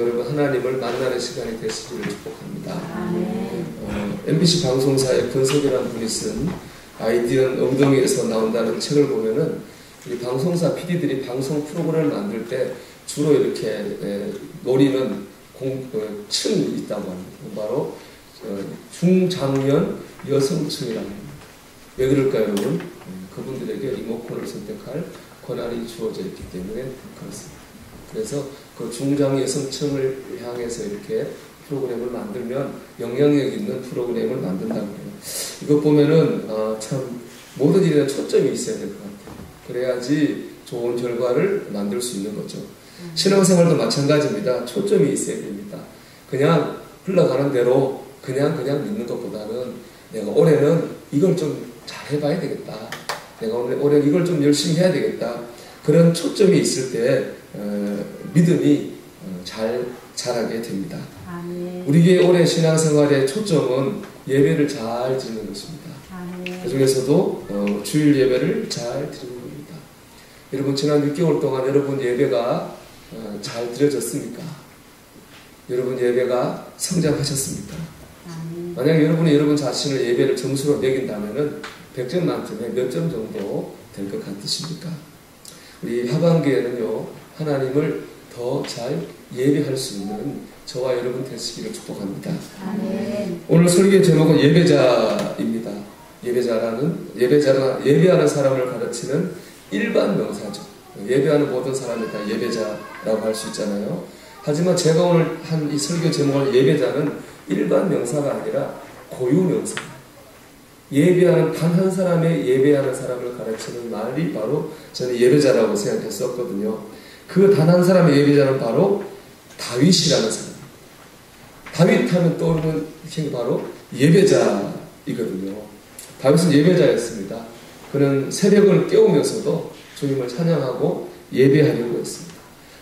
여러분 하나님을 만나는 시간이 되시기를 축복합니다. MBC 방송사의 권석이라는 분이 쓴 아이디어는 엉덩이에서 나온다는 책을 보면은 이 방송사 PD들이 방송 프로그램을 만들 때 주로 이렇게 노리는 층이 있다고 합니다. 바로 중장년 여성층이라고 합니다. 왜 그럴까요, 여러분? 그분들에게 리모컨을 선택할 권한이 주어져 있기 때문에 그렇습니다. 그래서 그 중장 여성층을 향해서 이렇게 프로그램을 만들면 영향력 있는 프로그램을 만든다고 해요. 이것 보면은 참 모든 일에 초점이 있어야 될 것 같아요. 그래야지 좋은 결과를 만들 수 있는 거죠. 신앙생활도 마찬가지입니다. 초점이 있어야 됩니다. 그냥 흘러가는 대로 그냥 믿는 것보다는 내가 올해는 이걸 좀 잘 해봐야 되겠다. 내가 올해 이걸 좀 열심히 해야 되겠다. 그런 초점이 있을 때 믿음이 잘 자라게 됩니다. 우리 교회 올해 신앙생활의 초점은 예배를 잘 드리는 것입니다. 그 중에서도 주일 예배를 잘 드리는 겁니다. 여러분 지난 6개월 동안 여러분 예배가 잘 드려졌습니까? 여러분 예배가 성장하셨습니까? 만약 여러분이 여러분 자신을 예배를 점수로 매긴다면은 100점 만점에 몇 점 정도 될 것 같으십니까? 우리 하반기에는요, 하나님을 더 잘 예배할 수 있는 저와 여러분 되시기를 축복합니다. 오늘 설교 제목은 예배자입니다. 예배하는 사람을 가르치는 일반 명사죠. 예배하는 모든 사람이 다 예배자라고 할 수 있잖아요. 하지만 제가 오늘 한 이 설교 제목을 예배자는 일반 명사가 아니라 고유 명사입니다. 예배하는 단 한 사람의 예배하는 사람을 가르치는 말이 바로 저는 예배자라고 생각했었거든요. 그 단 한 사람의 예배자는 바로 다윗이라는 사람. 다윗 하면 떠오르는 게 바로 예배자이거든요. 다윗은 예배자였습니다. 그는 새벽을 깨우면서도 주님을 찬양하고 예배하려고 했습니다.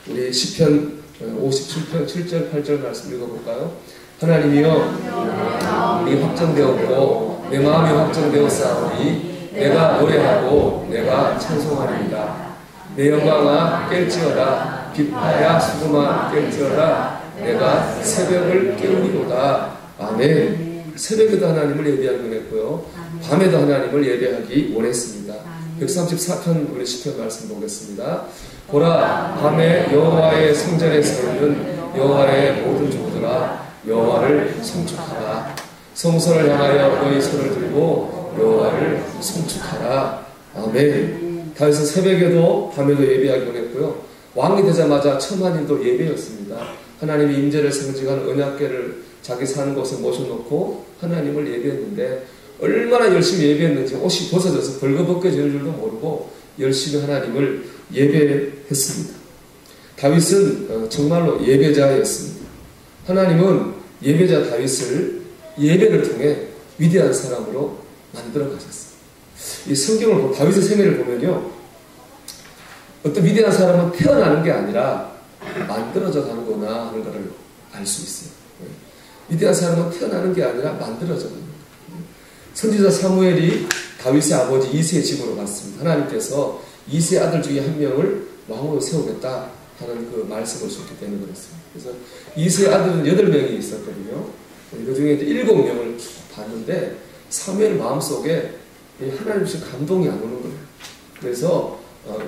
우리 시편 57편 7절 8절 말씀 읽어볼까요? 하나님이여 우리 확정되었고 내 마음이 확정되었사오니 내가 노래하고 내가 찬송하리이다. 내 영광아 깰지어다. 비파야 수금아 깰지어다. 내가 새벽을 깨우리로다. 아멘. 새벽에도 하나님을 예배하기 원했고요. 밤에도 하나님을 예배하기 원했습니다. 134편 우리 시편 말씀 보겠습니다. 보라 밤에 여호와의 성전에 서 있는 여호와의 모든 종들아 여호와를 송축하라. 성소를 향하여 너희 손을 들고 여호와를 송축하라. 아멘. 다윗은 새벽에도 밤에도 예배하기 원했고요. 왕이 되자마자 처음 일도 예배였습니다. 하나님의 임재를 상징하는 언약궤를 자기 사는 곳에 모셔놓고 하나님을 예배했는데 얼마나 열심히 예배했는지 옷이 벗어져서 벌거벗겨지는 줄도 모르고 열심히 하나님을 예배했습니다. 다윗은 정말로 예배자였습니다. 하나님은 예배자 다윗을 예배를 통해 위대한 사람으로 만들어 가셨어요. 이 성경을 다윗의 생애를 보면요, 어떤 위대한 사람은 태어나는 게 아니라 만들어져 가는구나 하는 것을 알 수 있어요. 위대한 사람은 태어나는 게 아니라 만들어져 가는 거예요. 선지자 사무엘이 다윗의 아버지 이새의 집으로 갔습니다. 하나님께서 이새의 아들 중에 한 명을 왕으로 세우겠다 하는 그 말씀을 주셨기 때문에 그렇습니다. 그래서 이새의 아들은 8명이 있었거든요. 그 중에 7명을 봤는데 사무엘 마음속에 하나님 씨 감동이 안 오는 거예요. 그래서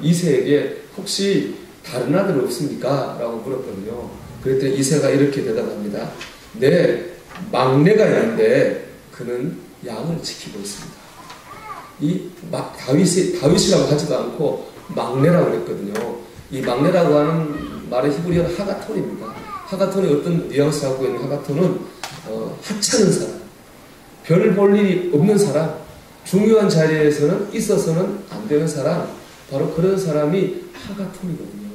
이새에게 혹시 다른 아들 없습니까? 라고 물었거든요. 그랬더니 이새가 이렇게 대답합니다. 네, 막내가 있는데 그는 양을 지키고 있습니다. 이 다윗이라고 하지도 않고 막내라고 했거든요. 이 막내라고 하는 말의 히브리어는 하가톤입니다. 하가톤이 어떤 뉘앙스를 갖고 있는 하가톤은 하찮은 사람, 별 볼 일이 없는 사람, 중요한 자리에서는 있어서는 안 되는 사람, 바로 그런 사람이 하가톤이거든요.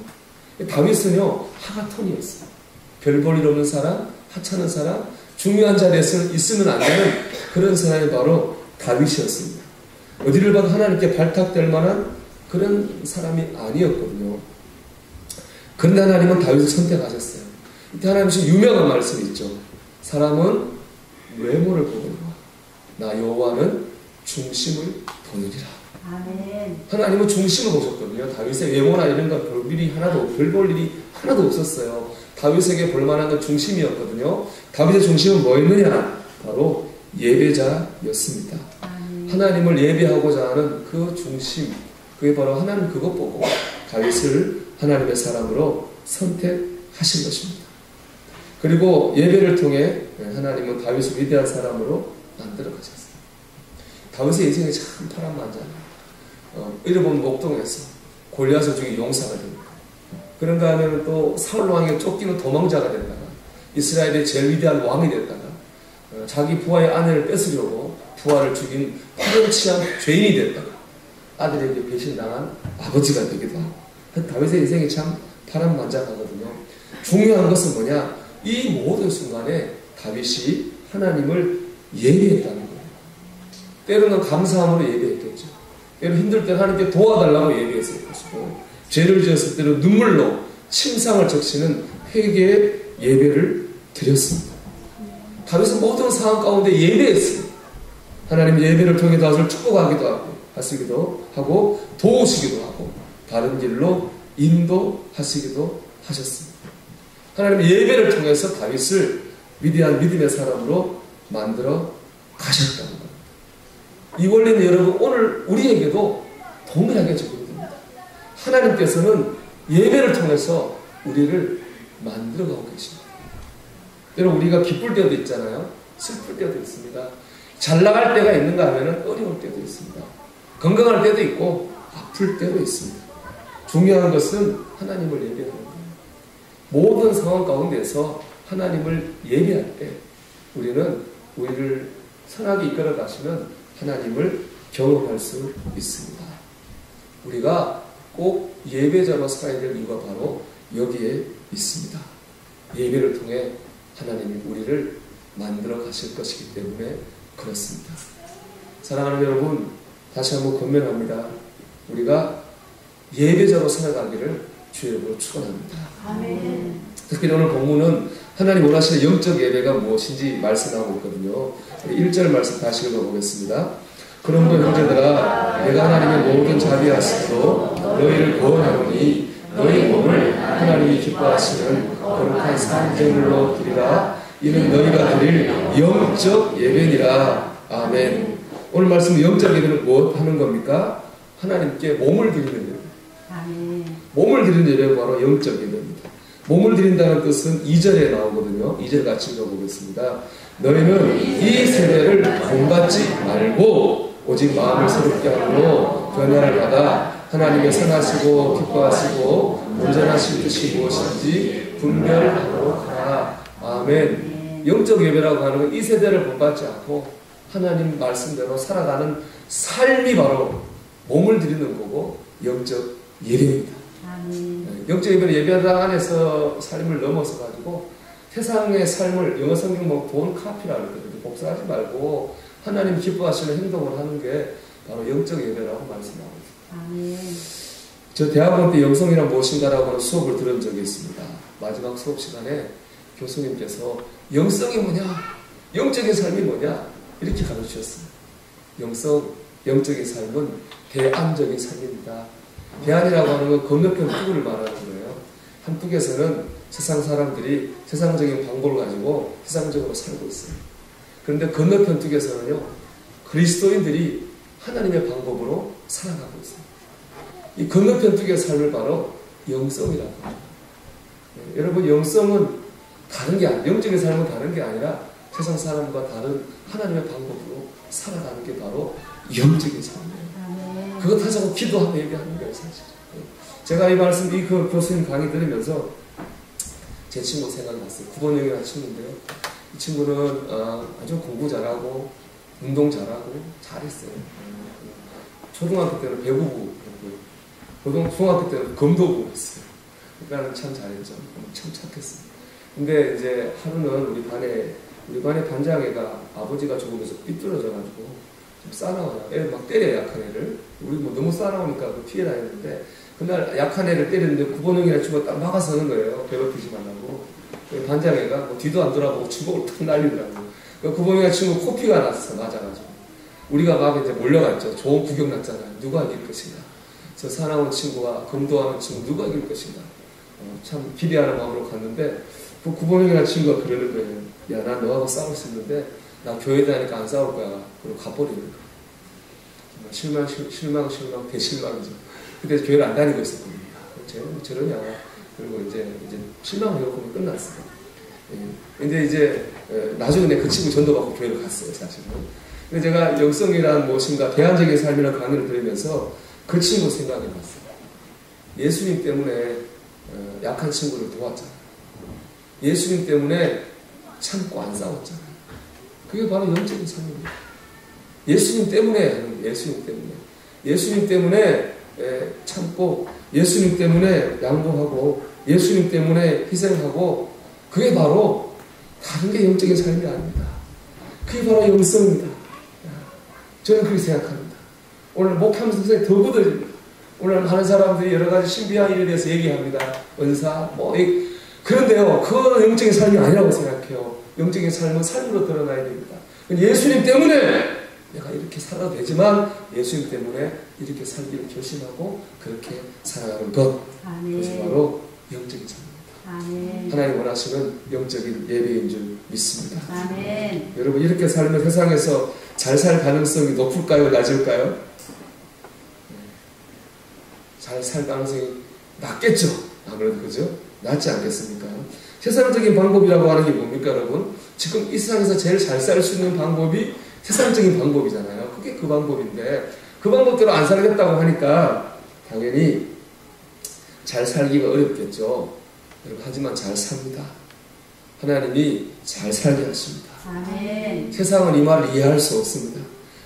다윗은요 하가톤이었어요. 별 볼 일 없는 사람, 하찮은 사람, 중요한 자리에서는 있으면 안 되는 그런 사람이 바로 다윗이었습니다. 어디를 봐도 하나님께 발탁될 만한 그런 사람이 아니었거든요. 그런데 하나님은 다윗을 선택하셨어요. 이때 하나님이 유명한 말씀이 있죠. 사람은 외모를 보거니와 나 여호와는 중심을 보느니라. 아멘. 하나님은 중심을 보셨거든요. 다윗의 외모나 이런 건 별 볼 일이 하나도 없었어요. 다윗에게 볼만한 건 중심이었거든요. 다윗의 중심은 뭐였느냐? 바로 예배자였습니다. 하나님을 예배하고자 하는 그 중심, 그게 바로 하나님 그것 보고 다윗을 하나님의 사람으로 선택하신 것입니다. 그리고 예배를 통해 하나님은 다윗을 위대한 사람으로 만들어 가셨어요. 다윗의 인생이 참 파란만장해요. 잃어본 목동에서 골리앗을 죽인 용사가 됩니다. 그런가 하면 또 사울 왕에 쫓기는 도망자가 됐다가 이스라엘의 제일 위대한 왕이 됐다가 자기 부하의 아내를 뺏으려고 부하를 죽인 파렴치한 죄인이 됐다가 아들에게 배신당한 아버지가 되기도 하고 다윗의 인생이 참 파란만장하거든요. 중요한 것은 뭐냐? 이 모든 순간에 다윗이 하나님을 예배했다는 거예요. 때로는 감사함으로 예배했겠죠. 때로 힘들 때 하나님께 도와달라고 예배했을 것이고 죄를 지었을 때는 눈물로 침상을 적시는 회개의 예배를 드렸습니다. 다윗은 모든 상황 가운데 예배했어요. 하나님 예배를 통해 다윗을 축복하기도 하고 도우시기도 하고 바른 길로 인도하시기도 하셨습니다. 하나님 예배를 통해서 다윗을 위대한 믿음의 사람으로 만들어 가셨다는 겁니다. 이 원리는 여러분 오늘 우리에게도 동일하게 적용됩니다. 하나님께서는 예배를 통해서 우리를 만들어가고 계십니다. 여러분 우리가 기쁠 때도 있잖아요. 슬플 때도 있습니다. 잘 나갈 때가 있는가 하면 어려울 때도 있습니다. 건강할 때도 있고 아플 때도 있습니다. 중요한 것은 하나님을 예배하는 거예요. 모든 상황 가운데서 하나님을 예배할 때 우리는 우리를 선하게 이끌어 가시는 하나님을 경험할 수 있습니다. 우리가 꼭 예배자로 살아야 될 이유가 바로 여기에 있습니다. 예배를 통해 하나님이 우리를 만들어 가실 것이기 때문에 그렇습니다. 사랑하는 여러분, 다시 한번 권면합니다. 우리가 예배자로 살아가기를 주의 이름으로 축원합니다. 아멘. 특히 오늘 본문은 하나님 원하시는 영적 예배가 무엇인지 말씀하고 있거든요. 1절 말씀 다시 읽어보겠습니다. 그러므로 형제들아 내가 하나님의 모든 자비하심으로 너희를 구원하노니 너희 몸을 하나님이 기뻐하시는 거룩한 산제물로 드리라. 이는 너희가 드릴 영적 예배니라. 아멘. 오늘 말씀 영적 예배는 무엇 하는 겁니까? 하나님께 몸을 드리는 예배. 아멘. 몸을 드리는 예배가 바로 영적 예배입니다. 몸을 드린다는 뜻은 2절에 나오거든요. 2절 같이 읽어보겠습니다. 너희는 이 세대를 본받지 말고 오직 마음을 새롭게 하므로 변화를 받아 하나님의 선하시고 기뻐하시고 온전하신 뜻이 무엇인지 분별하도록 하라. 아멘. 영적 예배라고 하는 건 이 세대를 본받지 않고 하나님 말씀대로 살아가는 삶이 바로 몸을 드리는 거고 영적 예배입니다. 영적 예배는 예배당 안에서 삶을 넘어서 가지고 세상의 삶을 영어 성경 뭐 본 카피라고 그러거든요. 복사하지 말고 하나님 기뻐하시는 행동을 하는 게 바로 영적 예배라고 말씀하고 있습니다. 저 대학원 때 영성이란 무엇인가라고 하는 수업을 들은 적이 있습니다. 마지막 수업 시간에 교수님께서 영성이 뭐냐? 영적인 삶이 뭐냐? 이렇게 가르치셨습니다. 영적인 삶은 대안적인 삶입니다. 대안이라고 하는 건 건너편 북을 말하는 거예요. 한쪽에서는 세상 사람들이 세상적인 방법을 가지고 세상적으로 살고 있어요. 그런데 건너편 쪽에서는요, 그리스도인들이 하나님의 방법으로 살아가고 있어요. 이 건너편 쪽의 삶을 바로 영성이라고 합니다. 여러분, 영성은 다른 게 아니라, 영적인 삶은 다른 게 아니라 세상 사람과 다른 하나님의 방법으로 살아가는 게 바로 영적인 삶이에요. 그것 하자고 기도하며 얘기하는 거예요, 사실. 제가 이 말씀, 이 교수님 강의 들으면서 제 친구 생각났어요. 9번형이라는 친구인데요. 이 친구는 아주 공부 잘하고 운동 잘하고 잘했어요. 초등학교 때는 배구부, 중학교 때는 검도부 했어요. 그러니까 참 잘했죠. 참 착했어요. 근데 이제 하루는 우리 반의 반장애가 아버지가 죽으면서 삐뚤어져가지고 좀 싸나워요. 애를 막 때려요, 약한 애를. 우리 뭐 너무 싸나우니까 피해 다녔는데 그날 약한 애를 때렸는데 9번형이라는 친구가 딱 막아서는 거예요. 괴롭히지 말라고. 반장애가 뭐 뒤도 안 돌아보고 주먹을 탁 날리더라고요. 그 9번형이라는 친구 코피가 났어, 맞아가지고. 우리가 막 이제 몰려갔죠. 좋은 구경 났잖아요. 누가 이길 것인가. 저 사나운 친구와 검도하는 친구 누가 이길 것인가. 참 기대하는 마음으로 갔는데 그 구봉형이라는 친구가 그러는 거예요. 야, 난 너하고 싸울 수 있는데 나 교회 다니니까 안 싸울 거야. 그리고 가버리는 거야. 실망, 대실망이죠. 그때 교회를 안 다니고 있었거든요. 쟤는 저러냐. 그리고 이제 실망하고 보면 끝났어요. 근데 이제 나중에 그 친구 전도받고 교회를 갔어요, 사실은. 근데 제가 영성이란 무엇인가, 대안적인 삶이라는 강의를 들으면서 그 친구 생각이 났어요. 예수님 때문에 약한 친구를 도왔잖아요. 예수님 때문에 참고 안 싸웠잖아요. 그게 바로 영적인 삶입니다. 예수님 때문에 참고, 예수님 때문에 양보하고, 예수님 때문에 희생하고, 그게 바로 다른 게 영적인 삶이 아닙니다. 그게 바로 영성입니다. 저는 그렇게 생각합니다. 오늘 목하면서 선생님 더 굳어집니다. 오늘 많은 사람들이 여러 가지 신비한 일에 대해서 얘기합니다. 은사, 그런데요, 그건 영적인 삶이 아니라고 생각해요. 영적인 삶은 삶으로 드러나야 됩니다. 예수님 때문에 내가 이렇게 살아도 되지만 예수님 때문에 이렇게 살기를 결심하고 그렇게 살아가는 것. 그것이 바로 영적인 삶입니다. 아멘. 하나님 원하시는 영적인 예배인 줄 믿습니다. 아멘. 여러분 이렇게 살면 세상에서 잘 살 가능성이 높을까요? 낮을까요? 잘 살 가능성이 낮겠죠. 아무래도 그죠? 낮지 않겠습니까? 세상적인 방법이라고 하는 게 뭡니까 여러분? 지금 이 세상에서 제일 잘 살 수 있는 방법이 세상적인 방법이잖아요. 그게 그 방법인데 그 방법대로 안 살겠다고 하니까 당연히 잘 살기가 어렵겠죠. 여러분 하지만 잘 삽니다. 하나님이 잘 살게 하십니다. 아멘. 세상은 이 말을 이해할 수 없습니다.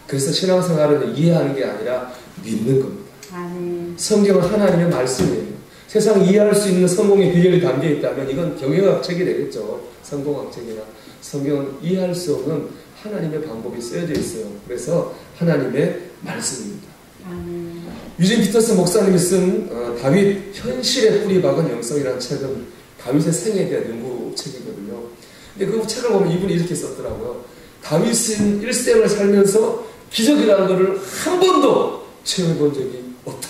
그래서 신앙생활은 이해하는 게 아니라 믿는 겁니다. 아멘. 성경은 하나님의 말씀이에요. 세상이 이해할 수 있는 성공의 비결이 담겨 있다면 이건 경영학 책이 되겠죠. 성공학 책이나. 성경은 이해할 수 없는 하나님의 방법이 쓰여져 있어요. 그래서 하나님의 말씀입니다. 아멘. 유진 피터슨 목사님이 쓴 다윗 현실의 뿌리 박은 영성이라는 책은 다윗의 생애에 대한 연구 책이거든요. 근데 그 책을 보면 이분이 이렇게 썼더라고요. 다윗은 일생을 살면서 기적이라는 것을 한 번도 체험해 본 적이 없다.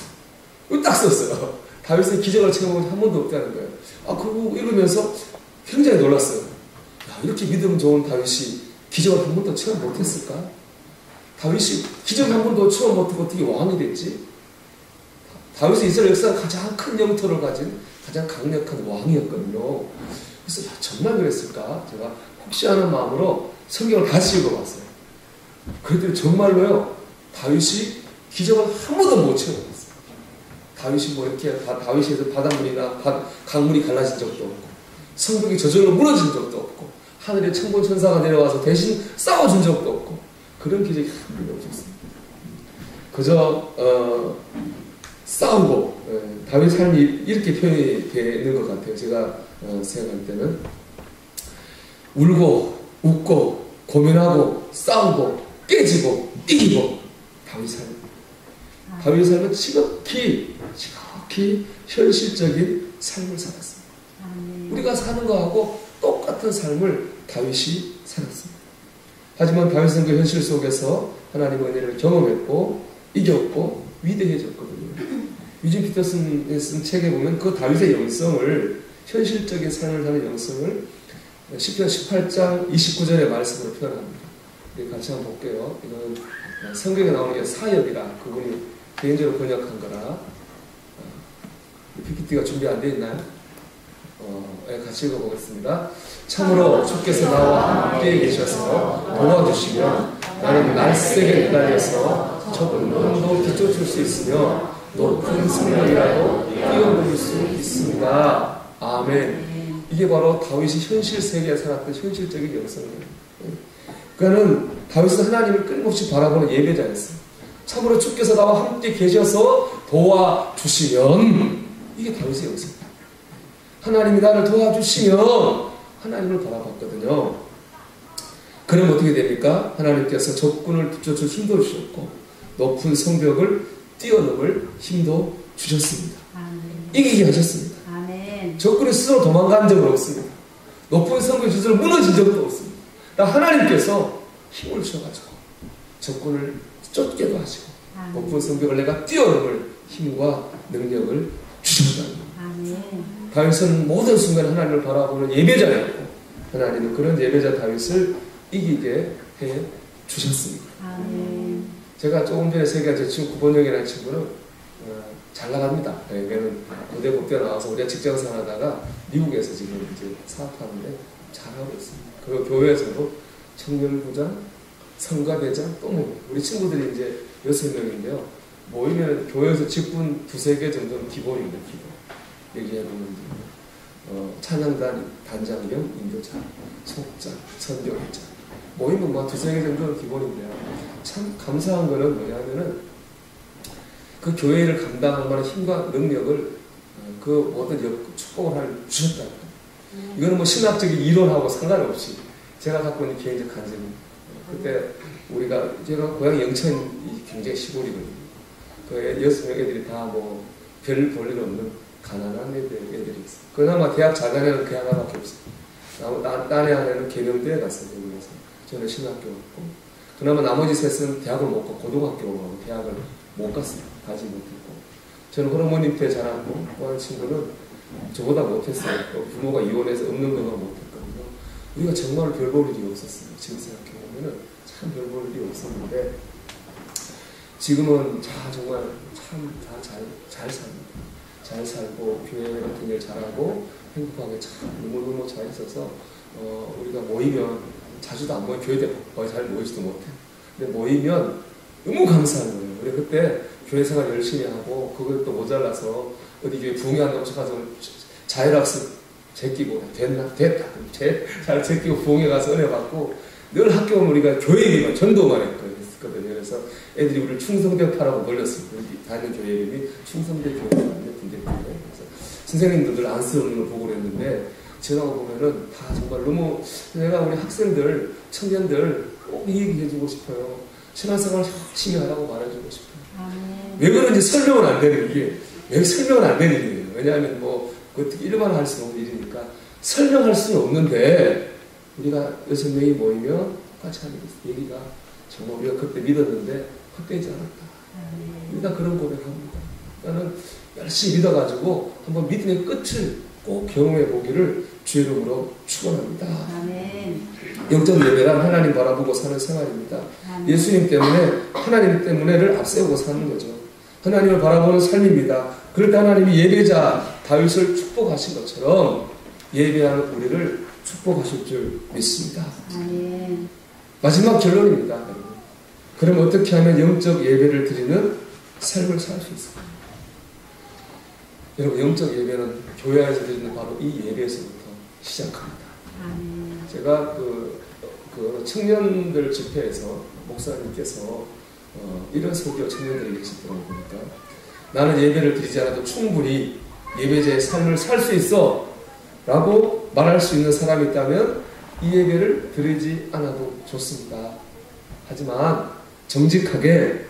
이거 딱 썼어요. 다윗은 기적을 체험한 적이 한 번도 없다는 거예요. 그리고 읽으면서 굉장히 놀랐어요. 야, 이렇게 믿음 좋은 다윗이 기적을 한 번도 체험 못했을까? 다윗이 기적을 한 번도 체험 못하고 어떻게 왕이 됐지? 다윗은 이스라엘 역사에 가장 큰 영토를 가진 가장 강력한 왕이었거든요. 그래서 정말 그랬을까? 제가 혹시 하는 마음으로 성경을 다시 읽어봤어요. 그랬더니 정말로요, 다윗이 기적을 한 번도 못 체험했어요. 다윗이 이렇게 다윗에서 바닷물이나 강물이 갈라진 적도 없고, 성벽이 저절로 무너진 적도 없고, 하늘에 천군 천사가 내려와서 대신 싸워준 적도 없고, 그런 기적이 한 번도 없었습니다. 그저 싸우고, 다윗 삶이 이렇게 표현이 되는 것 같아요. 제가 생각할 때는 울고 웃고 고민하고 싸우고 깨지고 이기고 다윗 삶. 다윗 삶은 지극히 현실적인 삶을 살았습니다. 우리가 사는 거하고 똑같은 삶을 다윗이 살았습니다. 하지만 다윗은 그 현실 속에서 하나님의 은혜를 경험했고 이겼고 위대해졌거든요. 유진 피터슨의 쓴 책에 보면 그 다윗의 영성을, 현실적인 삶을 사는 영성을 시편 18장 29절의 말씀으로 표현합니다. 우리 같이 한번 볼게요. 이건 성경에 나오는 게 사역이라 그분이 개인적으로 번역한 거라. PPT가 준비 안 되어 있나요? 같이 읽어보겠습니다. 참으로 주께서 나와 함께 계셔서 도와주시며 나는 날쌔게 기다려서 좁은 문도 뒤쫓을 수 있으며 높은 성령이라도 뛰어넘을 수 있습니다. 아멘. 이게 바로 다윗이 현실 세계에 살았던 현실적인 영성이에요. 그러니까는 다윗은 하나님을 끊임없이 바라보는 예배자였어요. 참으로 주께서 나와 함께 계셔서 도와주시면, 이게 다윗의 영성입니다. 하나님이 나를 도와주시면 하나님을 바라봤거든요. 그럼 어떻게 됩니까? 하나님께서 적군을 붙여줄 힘도 주셨고 높은 성벽을 뛰어넘을 힘도 주셨습니다. 아멘. 이기게 하셨습니다. 아멘. 적군이 스스로 도망간 적은 없습니다. 높은 성벽이 스스로 무너진 적도 없습니다. 하나님께서 힘을 주셔가지고 적군을 쫓게도 하시고 아멘. 높은 성벽을 내가 뛰어넘을 힘과 능력을 주셨다는 겁니다. 아멘. 아멘. 다윗은 모든 순간 하나님을 바라보는 예배자였고 하나님은 그런 예배자 다윗을 이기게 해 주셨습니다. 아멘. 제가 조금 전에 세계가 제 친구 구본영이라는 친구는 잘 나갑니다. 얘는 고대 법대 나와서 우리가 직장생활 하다가 미국에서 지금 이제 사업하는데 잘하고 있습니다. 그리고 교회에서도 청년부장, 성가대장, 또 뭐 우리 친구들이 이제 6명인데요. 모이면 교회에서 직분 2-3개 정도는 기본입니다. 기본. 얘기해보면 찬양단 단장명, 인도자, 속자, 선교회장 모이면 뭐 2-3개 정도는 기본인데요. 참 감사한 거는 뭐냐면은 그 교회를 감당할 만한 힘과 능력을 그 모든 축복을 주셨다. 이거는 뭐 신학적인 이론하고 상관없이 제가 갖고 있는 개인적 간증입니다. 그때 제가 고향 영천이 굉장히 시골이거든요. 그 6명 애들이 다 뭐 별 볼 일 없는 가난한 애들이 있어요. 그나마 대학 잘 다니는 그 하나밖에 없어요. 딴애 하나는 계명대에 갔어요. 그래서 저는 신학교 갔고 그나마 나머지 셋은 대학을 못 가고 고등학교를 가고 대학을 못 갔어요. 가지 못했고 저는 할머님 때 자랐고 또 한 친구는 저보다 못했어요. 부모가 이혼해서 없는 것만 못했거든요. 우리가 정말 별 볼 일이 없었어요. 지금 생각해보면 참 별 볼 일이 없었는데 지금은 정말 참 다 잘 삽니다. 잘 살고 교회 같은 일 잘하고 행복하게 참 너무너무 잘 있어서 우리가 모이면 자주도 안 모여 교회 때 거의 잘 모이지도 못해. 근데 모이면 너무 감사한 거예요. 우리 그때 교회 생활 열심히 하고 그것도 모자라서 어디 교회 부흥회한다고 가서 자율학습 제끼고 됐다 잘 제끼고 부흥회 가서 은혜 받고 늘 학교 오면 우리가 교회 얘기만 전도만 했거든요. 그래서 애들이 우리를 충성대파라고 불렸어요. 다니는 교회 이름이 충성대 교회거든요. 그래서 선생님도 늘 안쓰 없는 걸 보고 그랬는데 제가 보면은 다 정말 너무 내가 우리 학생들, 청년들 꼭 이 얘기 해주고 싶어요. 신앙생활 열심히 하라고 말해주고 싶어요. 왜 그런지 설명은 안 되는 이게 왜 설명은 안 되는 일이에요. 왜냐하면 뭐 어떻게 일반 할 수는 없는 일이니까 설명할 수는 없는데 우리가 6명이 모이면 같이 하는 얘기가 정말 우리가 그때 믿었는데 헛되지 않았다. 우리가 그런 고백합니다. 나는 열심히 믿어가지고 한번 믿음의 끝을 꼭 경험해 보기를 주의 이름으로 축원합니다. 영적 예배란 하나님 바라보고 사는 생활입니다. 예수님 때문에 하나님 때문에를 앞세우고 사는 거죠. 하나님을 바라보는 삶입니다. 그럴 때 하나님이 예배자 다윗을 축복하신 것처럼 예배하는 우리를 축복하실 줄 믿습니다. 마지막 결론입니다. 여러분. 그럼 어떻게 하면 영적 예배를 드리는 삶을 살 수 있을까요? 여러분 영적 예배는 교회에서 드리는 바로 이 예배에서부터 시작합니다. 제가 그 청년들 집회에서 목사님께서 이런 설교 청년들이 계시더라고요. 보니까 나는 예배를 드리지 않아도 충분히 예배자의 삶을 살 수 있어 라고 말할 수 있는 사람이 있다면 이 예배를 드리지 않아도 좋습니다. 하지만 정직하게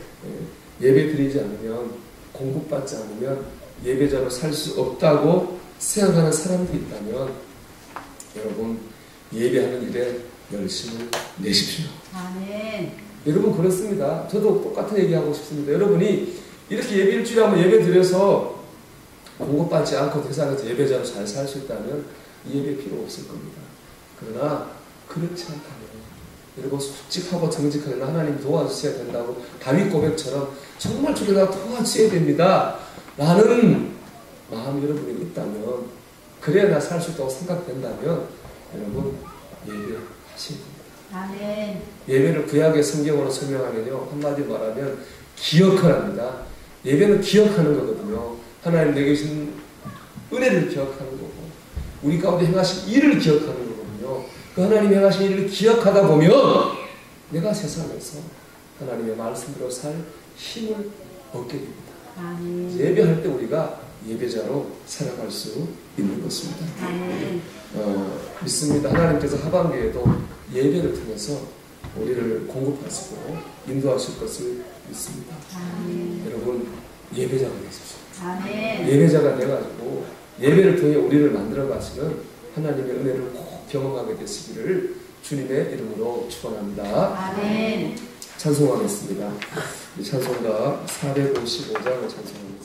예배 드리지 않으면 공급받지 않으면 예배자로 살 수 없다고 생각하는 사람들이 있다면 여러분 예배하는 일에 열심을 내십시오. 아멘. 여러분 그렇습니다. 저도 똑같은 얘기하고 싶습니다. 여러분이 이렇게 예배 일주일에 한번 예배 드려서 공급받지 않고 세상에서 예배자로 잘 살 수 있다면 이 예배 필요 없을 겁니다. 그러나 그렇지 않다면 여러분 솔직하고 정직하게 하나님 도와주셔야 된다고 다윗 고백처럼 정말 주님과 도와주셔야 됩니다 라는 마음이 여러분이 있다면 그래야 나 살 수 있다고 생각된다면 여러분 예배하시면 됩니다. 아멘. 예배를 구약의 성경으로 설명하면요 한마디 말하면 기억하랍니다. 예배는 기억하는 거거든요. 하나님 내게 주신 은혜를 기억하는 거고 우리 가운데 행하신 일을 기억하는 거거든요. 그 하나님이 행하신 일을 기억하다 보면 내가 세상에서 하나님의 말씀대로 살 힘을 얻게 됩니다. 아멘. 예배할 때 우리가 예배자로 살아갈 수 있는 것입니다. 아멘. 믿습니다. 하나님께서 하반기에도 예배를 통해서 우리를 공급하시고 인도하실 것을 믿습니다. 아멘. 여러분 예배자가 되십시오. 아멘. 예배자가 돼가지고 예배를 통해 우리를 만들어 가시는 하나님의 은혜를 꼭 경험하게 되시기를 주님의 이름으로 축원합니다. 아멘. 찬송하겠습니다. 찬송가 455장을 찬송합니다.